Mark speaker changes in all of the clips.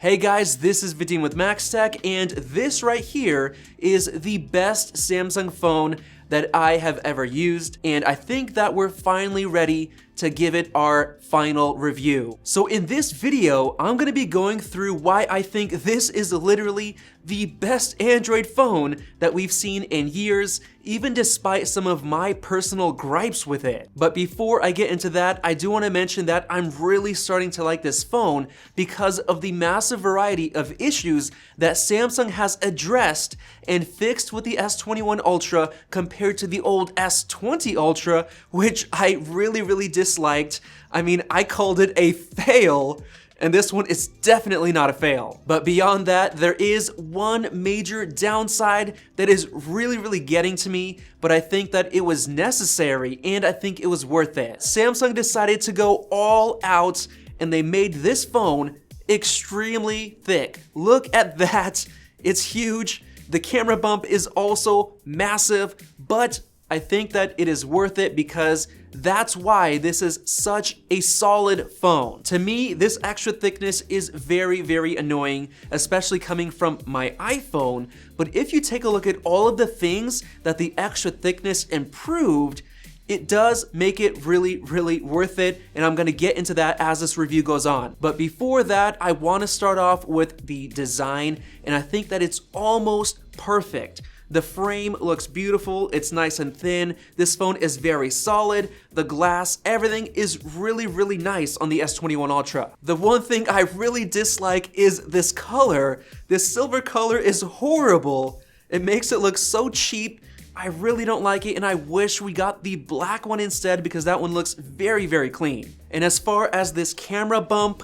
Speaker 1: Hey guys, this is Vadim with Max Tech, and this right here is the best Samsung phone that I have ever used, and I think that we're finally ready to give it our final review. So in this video, I'm gonna be going through why I think this is literally the best Android phone that we've seen in years, even despite some of my personal gripes with it. But before I get into that, I do want to mention that I'm really starting to like this phone because of the massive variety of issues that Samsung has addressed and fixed with the S21 Ultra compared to the old S20 Ultra, which I really disliked. I mean, I called it a fail, and this one is definitely not a fail. But beyond that, there is one major downside that is really getting to me, but I think that it was necessary and I think it was worth it. Samsung decided to go all out and they made this phone extremely thick. Look at that, it's huge. The camera bump is also massive, but I think that it is worth it because that's why this is such a solid phone. To me, this extra thickness is very annoying, especially coming from my iPhone. But if you take a look at all of the things that the extra thickness improved, it does make it really worth it, and I'm gonna get into that as this review goes on. But before that, I wanna start off with the design, and I think that it's almost perfect. The frame looks beautiful, it's nice and thin, this phone is very solid, the glass, everything is really nice on the S21 Ultra. The one thing I really dislike is this color. This silver color is horrible. It makes it look so cheap. I really don't like it, and I wish we got the black one instead because that one looks very clean. And as far as this camera bump,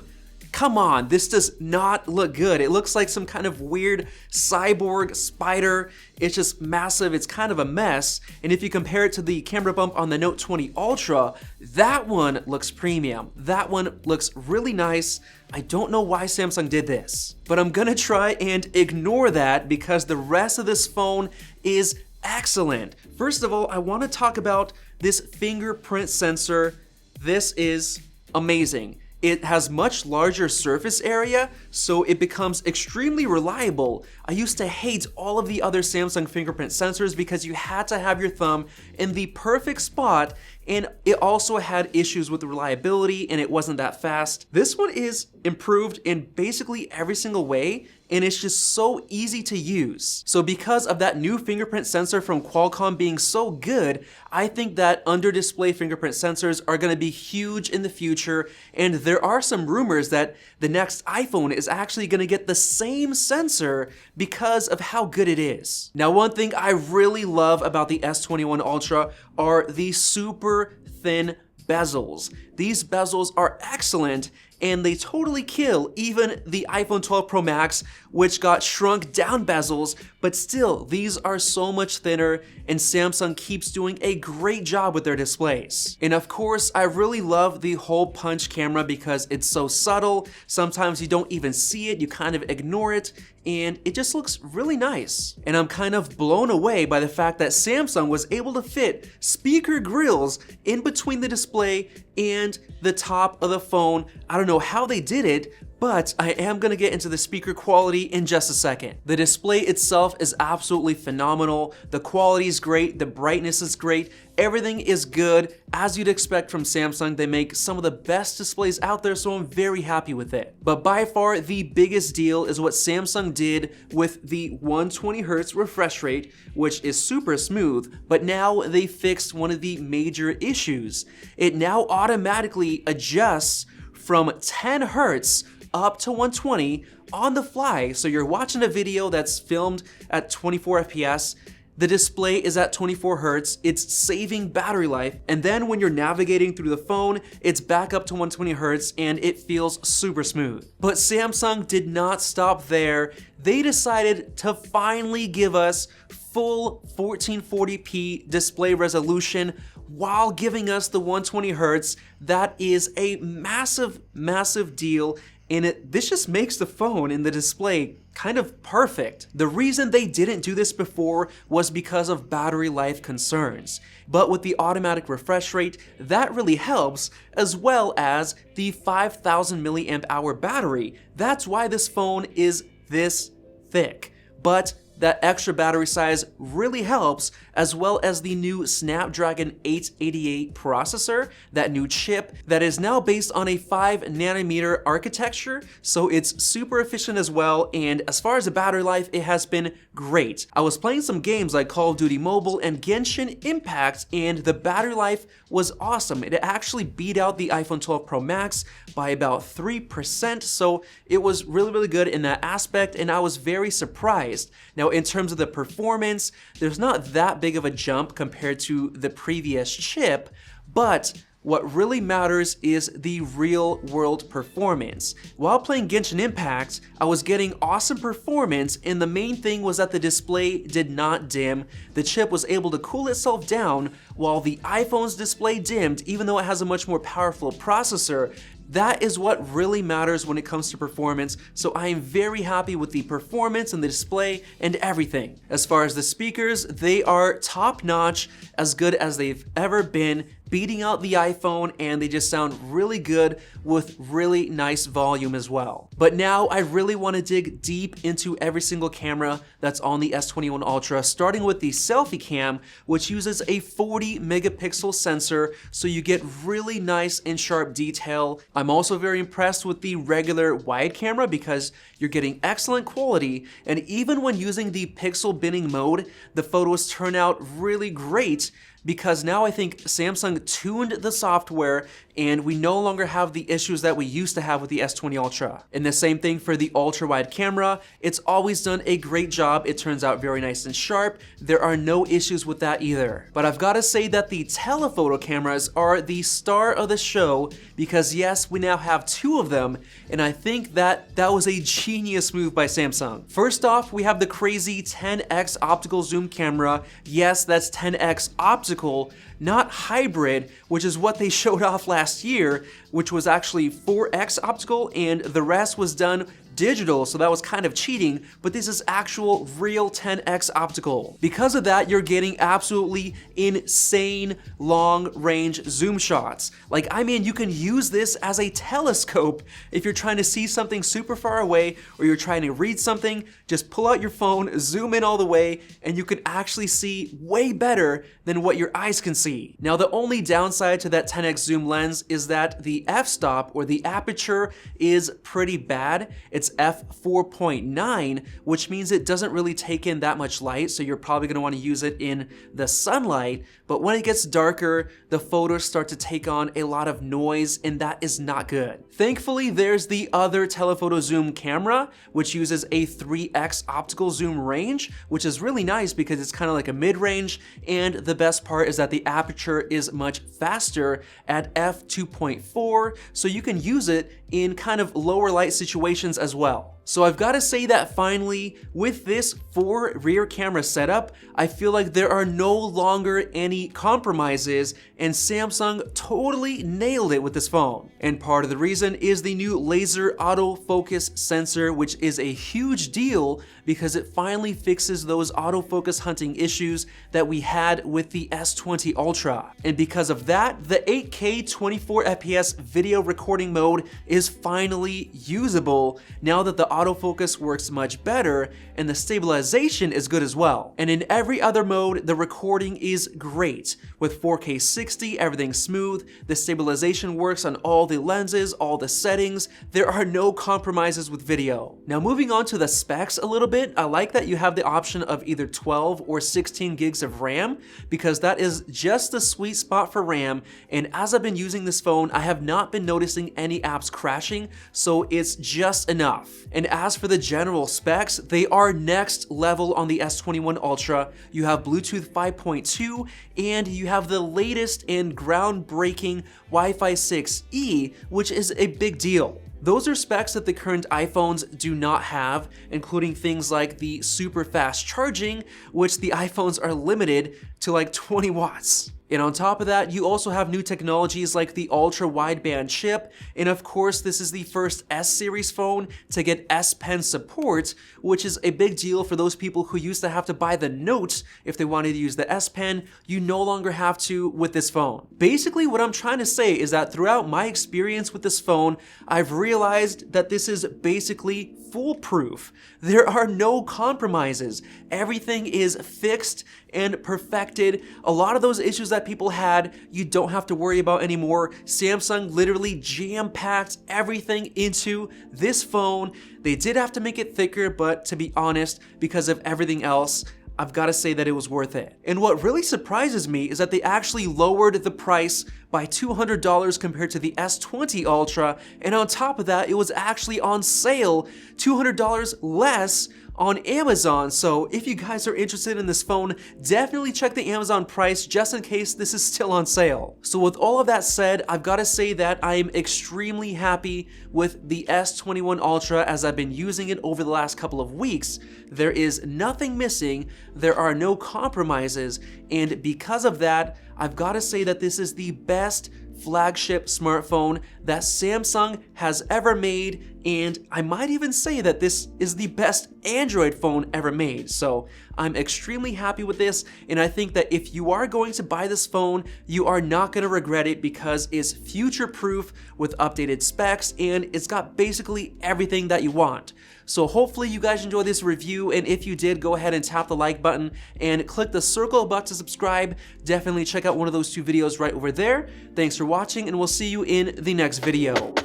Speaker 1: come on, this does not look good. It looks like some kind of weird cyborg spider. It's just massive, it's kind of a mess. And if you compare it to the camera bump on the Note 20 Ultra, that one looks premium. That one looks really nice. I don't know why Samsung did this, but I'm gonna try and ignore that because the rest of this phone is excellent. First of all, I wanna talk about this fingerprint sensor. This is amazing. It has much larger surface area, so it becomes extremely reliable. I used to hate all of the other Samsung fingerprint sensors because you had to have your thumb in the perfect spot, and it also had issues with reliability and it wasn't that fast. This one is improved in basically every single way, and it's just so easy to use. So because of that new fingerprint sensor from Qualcomm being so good, I think that under-display fingerprint sensors are gonna be huge in the future, and there are some rumors that the next iPhone is actually gonna get the same sensor because of how good it is. Now, one thing I really love about the S21 Ultra are the super thin bezels. These bezels are excellent, and they totally kill even the iPhone 12 Pro Max, which got shrunk down bezels, but still, these are so much thinner, and Samsung keeps doing a great job with their displays. And of course, I really love the hole punch camera because it's so subtle. Sometimes you don't even see it, you kind of ignore it, and it just looks really nice. And I'm kind of blown away by the fact that Samsung was able to fit speaker grills in between the display and the top of the phone. I don't know how they did it, but I am gonna get into the speaker quality in just a second. The display itself is absolutely phenomenal. The quality is great, the brightness is great, everything is good. As you'd expect from Samsung, they make some of the best displays out there, so I'm very happy with it. But by far, the biggest deal is what Samsung did with the 120 Hz refresh rate, which is super smooth, but now they fixed one of the major issues. It now automatically adjusts from 10 Hz up to 120 on the fly. So you're watching a video that's filmed at 24 FPS, the display is at 24 Hz, it's saving battery life, and then when you're navigating through the phone, it's back up to 120 Hz and it feels super smooth. But Samsung did not stop there. They decided to finally give us full 1440p display resolution while giving us the 120 Hz. That is a massive deal, and this just makes the phone and the display kind of perfect. The reason they didn't do this before was because of battery life concerns. But with the automatic refresh rate, that really helps, as well as the 5,000 milliamp hour battery. That's why this phone is this thick. But that extra battery size really helps, as well as the new Snapdragon 888 processor, that new chip that is now based on a 5nm architecture, so it's super efficient as well, and as far as the battery life, it has been great. I was playing some games like Call of Duty Mobile and Genshin Impact, and the battery life was awesome. It actually beat out the iPhone 12 Pro Max by about 3%, so it was really good in that aspect, and I was very surprised. Now, in terms of the performance, there's not that big of a jump compared to the previous chip, but what really matters is the real world performance. While playing Genshin Impact, I was getting awesome performance, and the main thing was that the display did not dim. The chip was able to cool itself down while the iPhone's display dimmed, even though it has a much more powerful processor. That is what really matters when it comes to performance, so I am very happy with the performance and the display and everything. As far as the speakers, they are top notch, as good as they've ever been, beating out the iPhone, and they just sound really good with really nice volume as well. But now I really want to dig deep into every single camera that's on the S21 Ultra, starting with the selfie cam, which uses a 40 megapixel sensor, so you get really nice and sharp detail. I'm also very impressed with the regular wide camera because you're getting excellent quality, and even when using the pixel binning mode, the photos turn out really great, because now I think Samsung tuned the software and we no longer have the issues that we used to have with the S20 Ultra. And the same thing for the ultra wide camera. It's always done a great job. It turns out very nice and sharp. There are no issues with that either. But I've got to say that the telephoto cameras are the star of the show, because yes, we now have two of them, and I think that was a genius move by Samsung. First off, we have the crazy 10x optical zoom camera. Yes, that's 10x optical, not hybrid, which is what they showed off last year, which was actually 4x optical, and the rest was done digital, so that was kind of cheating, but this is actual real 10x optical. Because of that, you're getting absolutely insane long range zoom shots. Like, I mean, you can use this as a telescope if you're trying to see something super far away, or you're trying to read something. Just pull out your phone, zoom in all the way, and you can actually see way better than what your eyes can see. Now, the only downside to that 10x zoom lens is that the f-stop, or the aperture, is pretty bad. It's f4.9, which means it doesn't really take in that much light, so you're probably going to want to use it in the sunlight. But when it gets darker, the photos start to take on a lot of noise, and that is not good. Thankfully, there's the other telephoto zoom camera, which uses a 3x optical zoom range, which is really nice because it's kind of like a mid-range, and the best part is that the aperture is much faster at f2.4, so you can use it in kind of lower light situations as well. So I've got to say that finally, with this 4 rear camera setup, I feel like there are no longer any compromises, and Samsung totally nailed it with this phone. And part of the reason is the new laser autofocus sensor, which is a huge deal because it finally fixes those autofocus hunting issues that we had with the S20 Ultra. And because of that, the 8K 24 FPS video recording mode is finally usable now that the autofocus works much better, and the stabilization is good as well. And in every other mode, the recording is great. With 4K 60, everything's smooth, the stabilization works on all the lenses, all the settings, there are no compromises with video. Now moving on to the specs a little bit, I like that you have the option of either 12 or 16 gigs of RAM, because that is just the sweet spot for RAM, and as I've been using this phone, I have not been noticing any apps crashing, so it's just enough. And as for the general specs, they are next level on the S21 Ultra. You have Bluetooth 5.2, and you have the latest and groundbreaking Wi-Fi 6E, which is a big deal. Those are specs that the current iPhones do not have, including things like the super fast charging, which the iPhones are limited to like 20 watts. And on top of that, you also have new technologies like the ultra wideband chip, and of course this is the first S series phone to get S Pen support, which is a big deal for those people who used to have to buy the Note if they wanted to use the S Pen. You no longer have to with this phone. Basically what I'm trying to say is that throughout my experience with this phone, I've realized that this is basically foolproof. There are no compromises. Everything is fixed and perfected. A lot of those issues that people had, you don't have to worry about anymore. Samsung literally jam-packed everything into this phone. They did have to make it thicker, but to be honest, because of everything else, I've got to say that it was worth it. And what really surprises me is that they actually lowered the price by $200 compared to the S20 Ultra, and on top of that, it was actually on sale, $200 less on Amazon. So if you guys are interested in this phone, definitely check the Amazon price just in case this is still on sale. So with all of that said, I've got to say that I am extremely happy with the S21 Ultra as I've been using it over the last couple of weeks. There is nothing missing, there are no compromises, and because of that, I've got to say that this is the best flagship smartphone that Samsung has ever made, and I might even say that this is the best Android phone ever made. So I'm extremely happy with this, and I think that if you are going to buy this phone, you are not going to regret it because it's future-proof with updated specs, and it's got basically everything that you want. So hopefully you guys enjoyed this review, and if you did, go ahead and tap the like button and click the circle button to subscribe. Definitely check out one of those two videos right over there. Thanks for watching, and we'll see you in the next video.